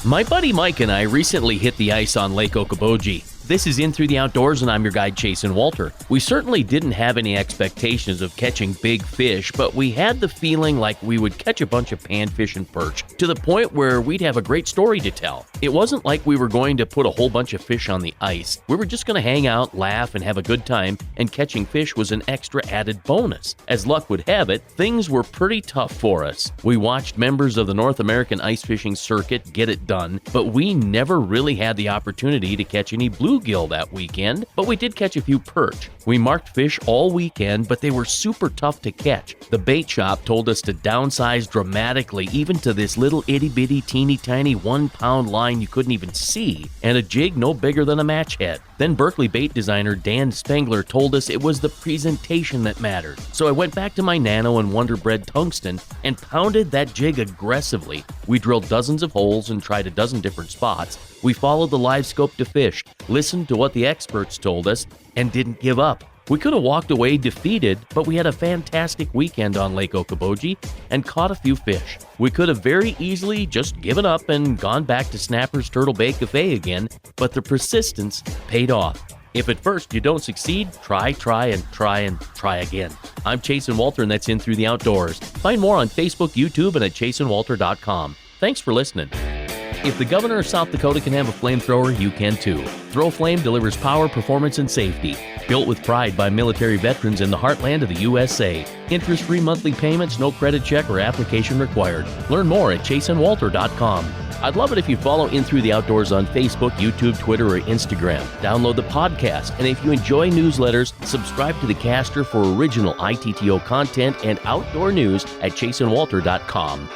My buddy Mike and I recently hit the ice on Lake Okoboji. This is In Through the Outdoors, and I'm your guide, Jason Walter. We certainly didn't have any expectations of catching big fish, but we had the feeling like we would catch a bunch of panfish and perch, to the point where we'd have a great story to tell. It wasn't like we were going to put a whole bunch of fish on the ice. We were just going to hang out, laugh, and have a good time, and catching fish was an extra added bonus. As luck would have it, things were pretty tough for us. We watched members of the North American ice fishing circuit get it done, but we never really had the opportunity to catch any bluegill that weekend, but we did catch a few perch. We marked fish all weekend, but they were super tough to catch. The bait shop told us to downsize dramatically, even to this little itty-bitty, teeny-tiny 1-pound line you couldn't even see, and a jig no bigger than a match head. Then Berkeley bait designer Dan Spengler told us it was the presentation that mattered. So I went back to my Nano and Wonder Bread tungsten and pounded that jig aggressively. We drilled dozens of holes and tried a dozen different spots. We followed the live scope to fish, listened to what the experts told us, and didn't give up. We could have walked away defeated, but we had a fantastic weekend on Lake Okoboji and caught a few fish. We could have very easily just given up and gone back to Snapper's Turtle Bay Cafe again, but the persistence paid off. If at first you don't succeed, try again. I'm Jason Walter, and that's In Through the Outdoors. Find more on Facebook, YouTube, and at jasonwalter.com. Thanks for listening. If the governor of South Dakota can have a flamethrower, you can too. ThrowFlame delivers power, performance, and safety. Built with pride by military veterans in the heartland of the USA. Interest-free monthly payments, no credit check or application required. Learn more at jasonwalter.com. I'd love it if you follow In Through the Outdoors on Facebook, YouTube, Twitter, or Instagram. Download the podcast, and if you enjoy newsletters, subscribe to the Caster for original ITTO content and outdoor news at jasonwalter.com.